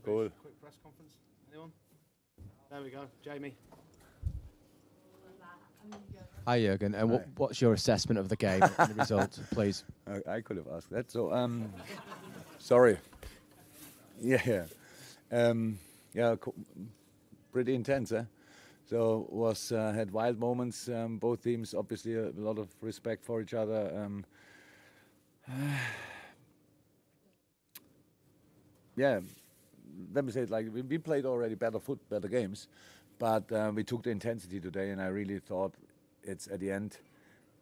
Cool. Quick press conference. Anyone? There we go. Jamie. Hi, Jurgen. What's your assessment of the game and the result, please? I could have asked that. So, sorry. Yeah. Pretty intense, eh? So was had wild moments. Both teams, obviously, a lot of respect for each other. Yeah, let me say it like we played already better games, but we took the intensity today, and I really thought it's at the end.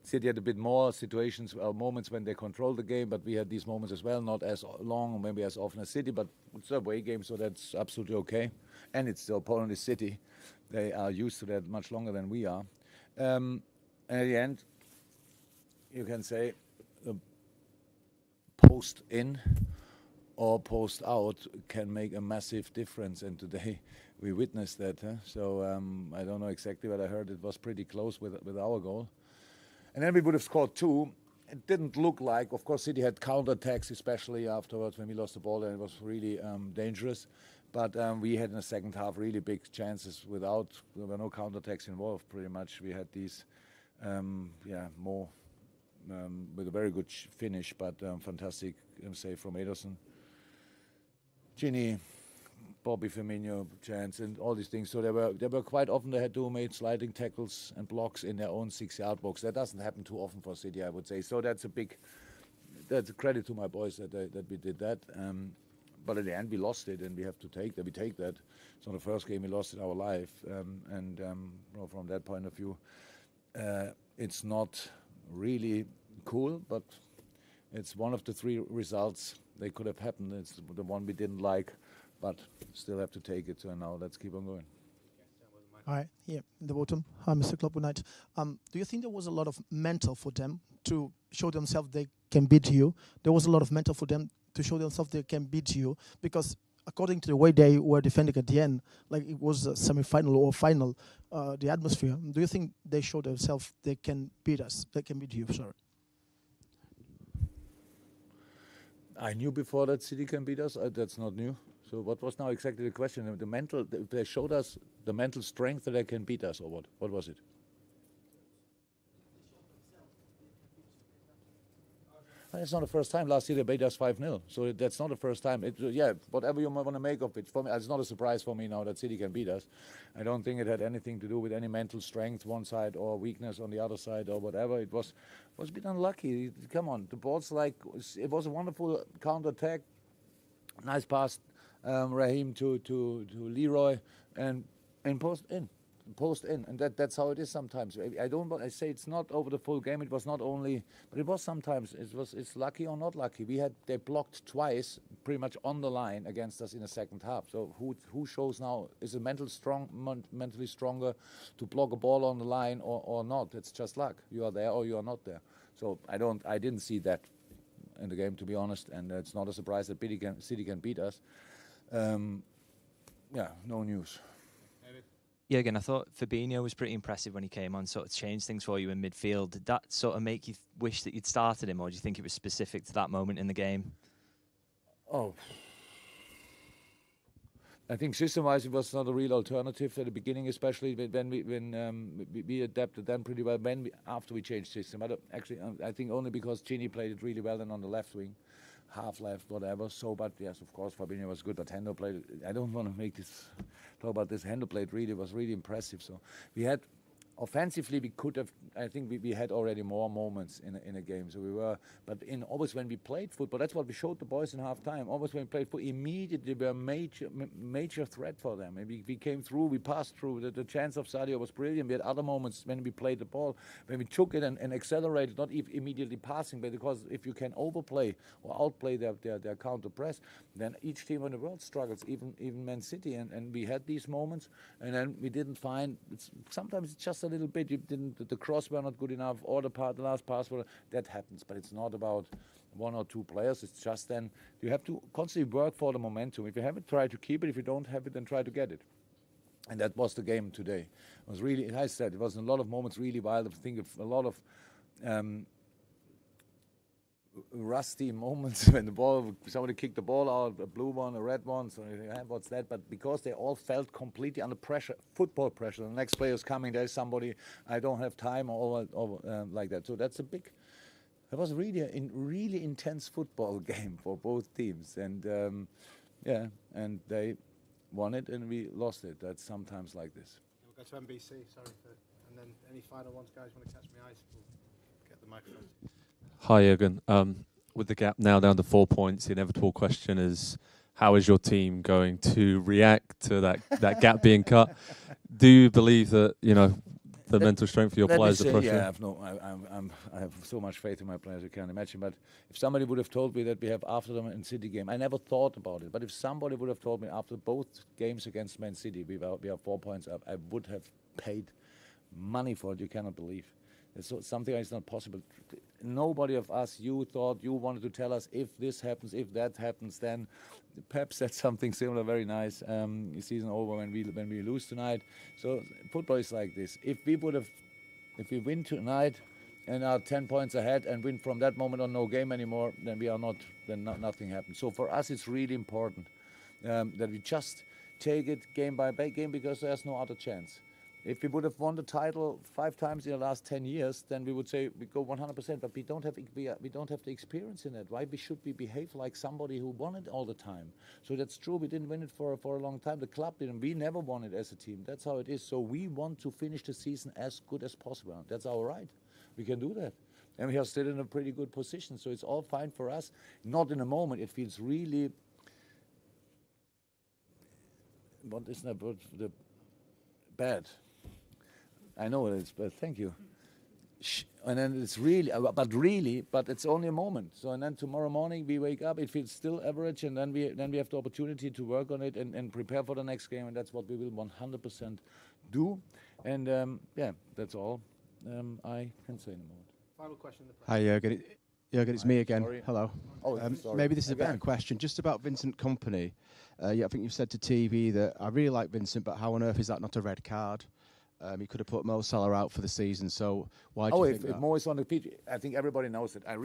City had a bit more situations, moments when they controlled the game, but we had these moments as well, not as long, maybe as often as City, but it's a away game, so that's absolutely okay. And it's the opponent is City. They are used to that much longer than we are. And at the end, you can say post in or post out can make a massive difference, and today we witnessed that. So I don't know exactly, but I heard it was pretty close with our goal. And then we would have scored two. It didn't look like, of course, City had counter-attacks, especially afterwards when we lost the ball, and it was really dangerous. But we had in the second half really big chances there were no counter-attacks involved pretty much. We had these, more with a very good finish, but fantastic save from Ederson. Ginny, Bobby Firmino chance and all these things. So they were quite often they had to make sliding tackles and blocks in their own 6-yard box. That doesn't happen too often for City, I would say. So that's a credit to my boys that we did that. But at the end we lost it, and we have to take that. We take that. It's not the first game we lost in our life, from that point of view, it's not really cool, but it's one of the three results they could have happened. It's the one we didn't like, but still have to take it. So now let's keep on going. All right, here in the bottom. Hi, Mr. Klopp, good night. Do you think there was a lot of mental for them to show themselves they can beat you? There was a lot of mental for them to show themselves they can beat you, because according to the way they were defending at the end, like it was a semi-final or final, the atmosphere, do you think they showed themselves they can beat us, they can beat you, sorry? I knew before that City can beat us. That's not new. So what was now exactly the question? They showed us the mental strength that they can beat us, or what? What was it? It's not the first time. Last year they beat us 5-0. So that's not the first time. Whatever you might want to make of it. For me, it's not a surprise for me now that City can beat us. I don't think it had anything to do with any mental strength one side or weakness on the other side or whatever. It was a bit unlucky. Come on, the ball's it was a wonderful counter-attack. Nice pass, Raheem to Leroy, and post in, and that's how it is sometimes. I say it's not over the full game. It was not only, but it was sometimes. It's lucky or not lucky. They blocked twice, pretty much on the line against us in the second half. So who shows now is mentally stronger to block a ball on the line or not? It's just luck. You are there or you are not there. So I didn't see that in the game, to be honest, and it's not a surprise that City can beat us. No news. Jurgen, I thought Fabinho was pretty impressive when he came on, sort of changed things for you in midfield. Did that sort of make you wish that you'd started him, or do you think it was specific to that moment in the game? Oh, I think system-wise it was not a real alternative at the beginning, especially when we adapted then pretty well after we changed system. I think only because Gini played it really well and on the left wing, half left, whatever. So, but yes, of course, Fabinho was good, but Hendo played. I don't want to talk about this. Hendo played was really impressive. So we had. Offensively, we could have. I think we had already more moments in a game. So we were, but always when we played football, that's what we showed the boys in half time. Always when we played football, immediately we were a major threat for them. And we came through, we passed through. The chance of Sadio was brilliant. We had other moments when we played the ball, when we took it and accelerated, not immediately passing, but because if you can overplay or outplay their counter press, then each team in the world struggles. Even Man City, and we had these moments, and then we didn't find. Sometimes it's just a little bit. The cross were not good enough, or the last pass that happens. But it's not about one or two players. It's just then you have to constantly work for the momentum. If you have it, try to keep it. If you don't have it, then try to get it. And that was the game today. It was really, I said, it was a lot of moments really wild. I think of a lot of rusty moments when somebody kicked the ball out, a blue one, a red one, so you think, what's that? But because they all felt completely under pressure, football pressure, the next player is coming, there's somebody, I don't have time, or like that. So that's it was really a really intense football game for both teams, and yeah, and they won it and we lost it. That's sometimes like this. We'll go to NBC, and then any final ones, guys, want to catch my eyes? We'll get the microphone. Hi, Jurgen. With the gap now down to 4 points, the inevitable question is, how is your team going to react to that gap being cut? Do you believe that, the mental strength of your players are pushing? Yeah, I have so much faith in my players, you can't imagine. But if somebody would have told me that we have after them in City game, I never thought about it. But if somebody would have told me after both games against Man City, we are 4 points up, I would have paid money for it. You cannot believe. It's something that's not possible. Nobody of us, you thought you wanted to tell us if this happens, if that happens, then perhaps that's something similar, very nice. Season over when we lose tonight. So football is like this. If we win tonight and are 10 points ahead and win from that moment on no game anymore, then we are not. Then nothing happens. So for us, it's really important that we just take it game by game because there's no other chance. If we would have won the title 5 times in the last 10 years, then we would say we go 100%. But we don't have the experience in it. Why should we behave like somebody who won it all the time? So that's true. We didn't win it for a long time. The club didn't. We never won it as a team. That's how it is. So we want to finish the season as good as possible. That's our right. We can do that. And we are still in a pretty good position. So it's all fine for us. Not in a moment. It feels really. What is that? The bad. I know it is, but thank you. And then it's but it's only a moment. So and then tomorrow morning we wake up, it feels still average, and then we have the opportunity to work on it and prepare for the next game, and that's what we will 100% do. And yeah, that's all I can say in a moment. Final question. Hi, Jurgen. Jurgen, it's me again. Sorry. Hello. Oh, sorry. Maybe this is Again. a better question. Just about Vincent Kompany. Yeah, I think you've said to TV that I really like Vincent, but how on earth is that not a red card? He could have put Mo Salah out for the season, so why do you think that? If Mo is on the pitch, I think everybody knows it. I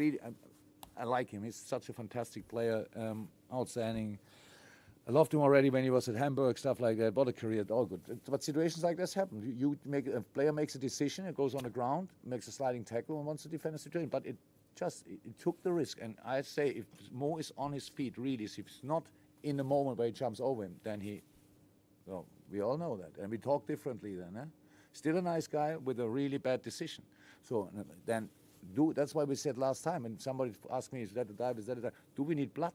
like him. He's such a fantastic player, outstanding. I loved him already when he was at Hamburg, stuff like that. What a career, all good. But situations like this happen. A player makes a decision, it goes on the ground, makes a sliding tackle, and wants to defend a situation. But it took the risk. And I say, if Mo is on his feet, really, if he's not in the moment where he jumps over him, then well, we all know that. And we talk differently then, eh? Still a nice guy with a really bad decision. So then, that's why we said last time, and somebody asked me, is that a dive, is that a dive? Do we need blood?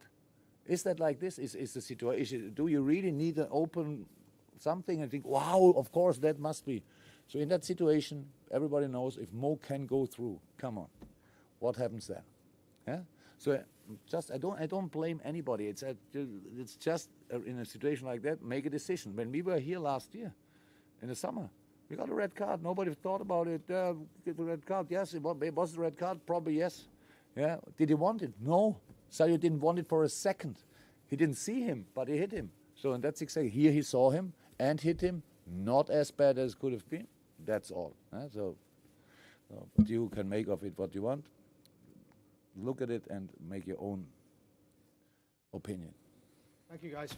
Is that like this? Is the situation, do you really need an open something and think, wow, of course, that must be. So in that situation, everybody knows if Mo can go through, come on, what happens then? Yeah? So I don't blame anybody. It's just in a situation like that, make a decision. When we were here last year, in the summer, we got a red card. Nobody thought about it. Get the red card. Yes, it was the red card. Probably yes. Yeah. Did he want it? No. Sadio didn't want it for a second. He didn't see him, but he hit him. So and that's exactly here. He saw him and hit him. Not as bad as could have been. That's all. So you can make of it what you want. Look at it and make your own opinion. Thank you, guys.